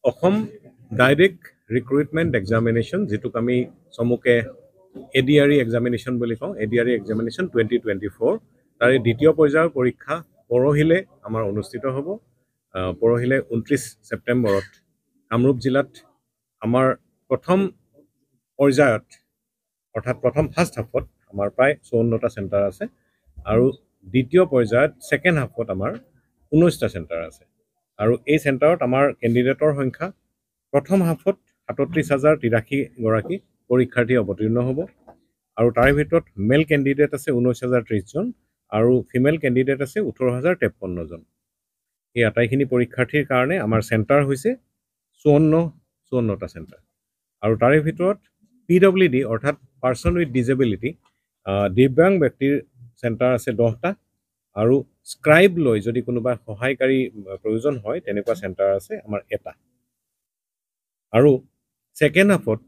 Assam direct recruitment examination যিটোক আমি চমুকে ADRE examination বুলি কওঁ ADRE এক্সামিনেশ্যন 2024 তাৰে দ্বিতীয় পৰ্যায়ৰ পৰীক্ষা পৰহিলে আমাৰ অনুষ্ঠিত হ'ব পৰহিলে 29 ছেপ্টেম্বৰত কামৰূপ জিলাত আমাৰ প্ৰথম পৰ্যায়ত অৰ্থাৎ প্ৰথম ফাৰ্ষ্ট হাফত আমাৰ প্ৰায় 54টা চেণ্টাৰ আছে আৰু দ্বিতীয় পৰ্যায়ত ছেকেণ্ড হাফত আমাৰ 19টা চেণ্টাৰ আছে আৰু এই চেণ্টাৰত আমাৰ কেণ্ডিডেটৰ সংখ্যা প্ৰথম হাফত 37,083 গৰাকী পৰীক্ষাৰ্থী অৱতীৰ্ণ হ'ব আৰু তাৰে ভিতৰত মেল কেণ্ডিডেট আছে 19,030 জন আৰু ফিমেল কেণ্ডিডেট আছে 18,053 জন এই আটাইখিনি পৰীক্ষাৰ্থীৰ কাৰণে আমাৰ চেণ্টাৰ হৈছে 54টা চেণ্টাৰ আৰু তাৰে ভিতৰত PWD অৰ্থাৎ পাৰ্চন উইথ ডিজেবিলিটি দিব্যাং ব্যক্তিৰ চেণ্টাৰ আছে 10টা আৰু স্ক্ৰাইব লৈ যদি কোনোবা সহায়কাৰী প্ৰয়োজন হয় তেনেকুৱা চেণ্টাৰ আছে আমাৰ এটা আৰু ছেকেণ্ড হাফত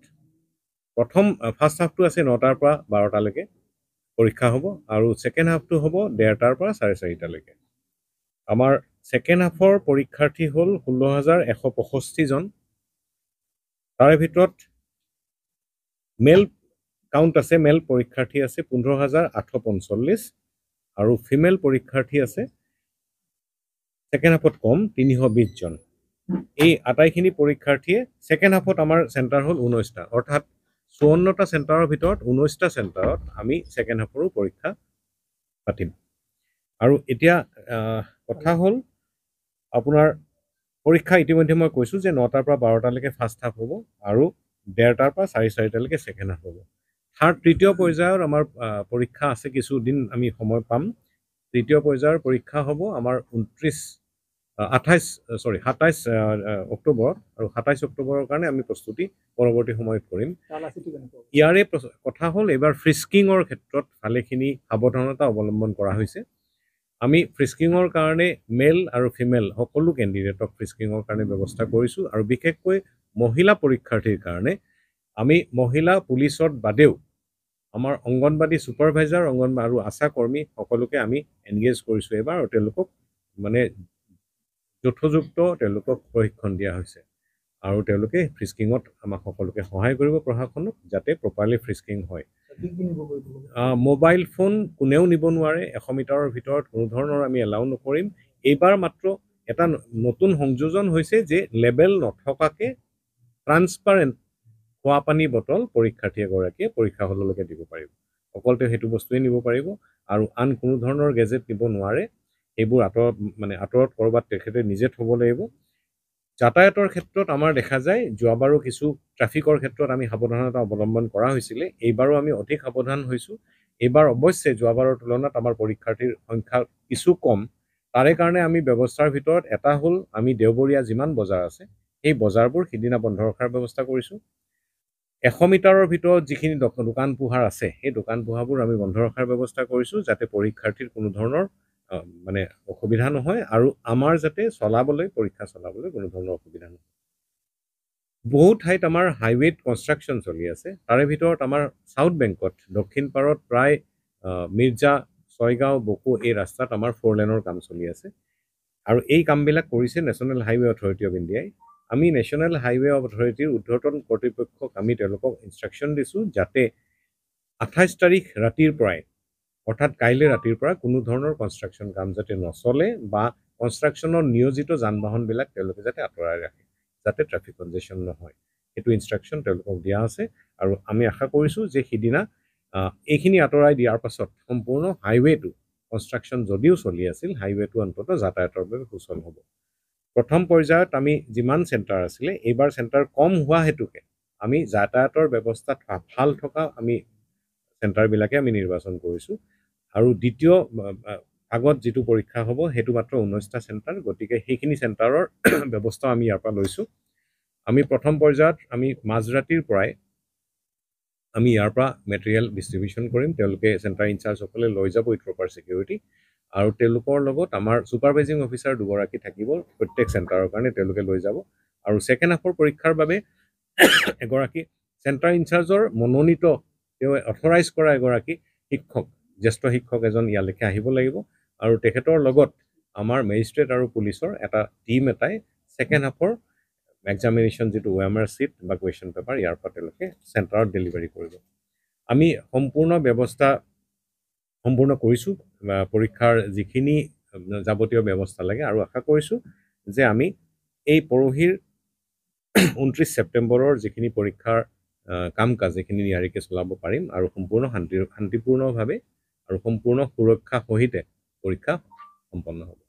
প্ৰথম ফাৰ্ষ্ট হাফটো আছে 9টাৰ পৰা 12টালৈকে পৰীক্ষা হ'ব আৰু ছেকেণ্ড হাফটো হ'ব 1:30টাৰ পৰা 4:30টালৈকে আমাৰ ছেকেণ্ড হাফৰ পৰীক্ষাৰ্থী হ'ল 16,165 জন তাৰে ভিতৰত মেল কাউণ্ট আছে মেল পৰীক্ষাৰ্থী আছে 15,845 আৰু ফিমেল পৰীক্ষাৰ্থী আছে ছেকেণ্ড হাফত কম 320 জন এই আটাইখিনি পৰীক্ষাৰ্থীয়ে ছেকেণ্ড হাফত আমাৰ চেণ্টাৰ হ'ল 19টা অৰ্থাৎ 54টা চেণ্টাৰৰ ভিতৰত 19টা চেণ্টাৰত আমি ছেকেণ্ড হাফৰো পৰীক্ষা পাতিম আৰু এতিয়া কথা হ'ল আপোনাৰ পৰীক্ষা ইতিমধ্যে মই কৈছোঁ যে 9টাৰ পৰা 12টালৈকে ফাৰ্ষ্ট হাফ হ'ব আৰু 1:30টাৰ পৰা 4:30টালৈকে ছেকেণ্ড হাফ হ'ব তৃতীয় পৰ্যায়ৰ আমাৰ পৰীক্ষা আছে কিছুদিন আমি সময় পাম তৃতীয় পৰ্যায়ৰ পৰীক্ষা হ'ব আমাৰ 27 অক্টোবৰ আৰু 27 অক্টোবৰৰ কাৰণে আমি প্ৰস্তুতি পৰৱৰ্তী সময়ত কৰিম ইয়াৰে কথা হ'ল এইবাৰ ফ্ৰিস্কিঙৰ ক্ষেত্ৰত ভালেখিনি সাৱধানতা অৱলম্বন কৰা হৈছে আমি ফ্ৰিস্কিঙৰ কাৰণে মেল আৰু ফিমেল সকলো কেণ্ডিডেটক ফ্ৰিস্কিঙৰ কাৰণে ব্যৱস্থা কৰিছোঁ আৰু বিশেষকৈ মহিলা পৰীক্ষাৰ্থীৰ কাৰণে আমি মহিলা পুলিচত বাদেও আমাৰ অংগনবাদী ছুপাৰভাইজাৰ অংগনবাদী আৰু আশা কৰ্মী সকলোকে আমি এনগেজ কৰিছোঁ এবাৰ আৰু তেওঁলোকক মানে যথোযুক্ত তেওঁলোকক প্ৰশিক্ষণ দিয়া হৈছে আৰু তেওঁলোকে ফ্ৰিস্কিঙত আমাক সকলোকে সহায় কৰিব প্ৰশাসনক যাতে প্ৰপাৰলি ফ্ৰিস্কিং হয় মোবাইল ফোন কোনেও নিব নোৱাৰে 100 মিটাৰৰ ভিতৰত কোনো ধৰণৰ আমি এলাউ নকৰিম এইবাৰ মাত্ৰ এটা নতুন সংযোজন হৈছে যে লেবেল নথকাকে ট্ৰান্সপাৰেণ্ট খোৱা পানী বটল পৰীক্ষাৰ্থী এগৰাকীয়ে পৰীক্ষা হললৈকে দিব পাৰিব অকল তেওঁ সেইটো বস্তুৱে নিব পাৰিব আৰু আন কোনো ধৰণৰ গেজেট নিব নোৱাৰে এইবোৰ আঁতৰত কৰবাত তেখেতে নিজে থ'ব লাগিব যাতায়াতৰ ক্ষেত্ৰত আমাৰ দেখা যায় যোৱাবাৰো কিছু ট্ৰাফিকৰ ক্ষেত্ৰত আমি সাৱধানতা অৱলম্বন কৰা হৈছিলে এইবাৰো আমি অধিক সাৱধান হৈছোঁ এইবাৰ অৱশ্যে যোৱাবাৰৰ তুলনাত আমাৰ পৰীক্ষাৰ্থীৰ সংখ্যা কিছু কম তাৰে কাৰণে আমি ব্যৱস্থাৰ ভিতৰত এটা হ'ল আমি দেওবৰীয়া যিমান বজাৰ আছে সেই বজাৰবোৰ সিদিনা বন্ধ ৰখাৰ ব্যৱস্থা কৰিছোঁ 100 মিটাৰৰ ভিতৰত যিখিনি দোকান পোহাৰ আছে সেই দোকান পোহাৰবোৰ আমি বন্ধ ৰখাৰ ব্যৱস্থা কৰিছোঁ যাতে পৰীক্ষাৰ্থীৰ কোনো ধৰণৰ অসুবিধা নহয় আৰু আমাৰ যাতে পৰীক্ষা চলাবলৈ কোনো ধৰণৰ অসুবিধা নহয় বহু ঠাইত আমাৰ হাইৱেত কনষ্ট্ৰাকশ্যন চলি আছে তাৰে ভিতৰত আমাৰ সাউথ বেংকত দক্ষিণ পাৰত প্ৰায় মিৰ্জা ছয়গাঁও বকো এই ৰাস্তাত আমাৰ 4 লেনৰ কাম চলি আছে আৰু এই কামবিলাক কৰিছে নেশ্যনেল হাইৱে অথৰিটি অফ ইণ্ডিয়াই আমি নেশ্যনেল হাইৱে অথৰিটিৰ উৰ্ধ্বতন কৰ্তৃপক্ষক আমি তেওঁলোকক ইনষ্ট্ৰাকশ্যন দিছোঁ যাতে 28 তাৰিখ ৰাতিৰ পৰাই অৰ্থাৎ কাইলৈ ৰাতিৰ পৰা কোনো ধৰণৰ কনষ্ট্ৰাকশ্যন কাম যাতে নচলে বা কনষ্ট্ৰাকশ্যনৰ নিয়োজিত যান বাহনবিলাক তেওঁলোকে যাতে আঁতৰাই ৰাখে যাতে ট্ৰাফিক কনজেশ্যন নহয় সেইটো ইনষ্ট্ৰাকশ্যন তেওঁলোকক দিয়া আছে আৰু আমি আশা কৰিছোঁ যে সিদিনা এইখিনি আঁতৰাই দিয়াৰ পাছত সম্পূৰ্ণ হাইৱেটো কনষ্ট্ৰাকশ্যন যদিও চলি আছিল হাইৱেটো অন্ততঃ যাতায়াতৰ বাবে সুচল হ'ব প্ৰথম পৰ্যায়ত আমি যিমান চেণ্টাৰ আছিলে এইবাৰ চেণ্টাৰ কম হোৱা হেতুকে আমি যাতায়াতৰ ব্যৱস্থাত ভাল থকা আমি চেণ্টাৰবিলাকে আমি নিৰ্বাচন কৰিছোঁ আৰু দ্বিতীয় আগত যিটো পৰীক্ষা হ'ব সেইটো মাত্ৰ 19টা চেণ্টাৰ গতিকে সেইখিনি চেণ্টাৰৰ ব্যৱস্থা আমি ইয়াৰ পৰা লৈছোঁ আমি প্ৰথম পৰ্যায়ত আমি মাজৰাতিৰ পৰাই আমি ইয়াৰ পৰা মেটেৰিয়েল ডিষ্ট্ৰিবিউশ্যন কৰিম তেওঁলোকে চেণ্টাৰ ইনচাৰ্জসকলে লৈ যাব উইথ প্ৰপাৰ ছিকিউৰিটি আৰু তেওঁলোকৰ লগত আমাৰ ছুপাৰভাইজিং অফিচাৰ দুগৰাকী থাকিব প্ৰত্যেক চেণ্টাৰৰ কাৰণে তেওঁলোকে লৈ যাব আৰু ছেকেণ্ড হাফৰ পৰীক্ষাৰ বাবে এগৰাকী চেণ্টাৰ ইনচাৰ্জৰ মনোনীত তেওঁ অথৰাইজ কৰা এগৰাকী শিক্ষক জ্যেষ্ঠ শিক্ষক এজন ইয়ালৈকে আহিব লাগিব আৰু তেখেতৰ লগত আমাৰ মেজিষ্ট্ৰেট আৰু পুলিচৰ এটা টীম এটাই ছেকেণ্ড হাফৰ এক্সামিনেশ্যন যিটো OMR চিট বা কুৱেশ্যন পেপাৰ ইয়াৰ পৰা তেওঁলোকে চেণ্টাৰত ডেলিভাৰী কৰিব আমি সম্পূৰ্ণ ব্যৱস্থা সম্পূৰ্ণ কৰিছোঁ পৰীক্ষাৰ যিখিনি যাৱতীয় ব্যৱস্থা লাগে আৰু আশা কৰিছোঁ যে আমি এই পৰহিৰ 29 ছেপ্টেম্বৰৰ যিখিনি পৰীক্ষাৰ কাম কাজ যিখিনি নিয়াৰিকৈ চলাব পাৰিম আৰু সম্পূৰ্ণ শান্তিপূৰ্ণভাৱে আৰু সম্পূৰ্ণ সুৰক্ষা সহিতে পৰীক্ষা সম্পন্ন হ'ব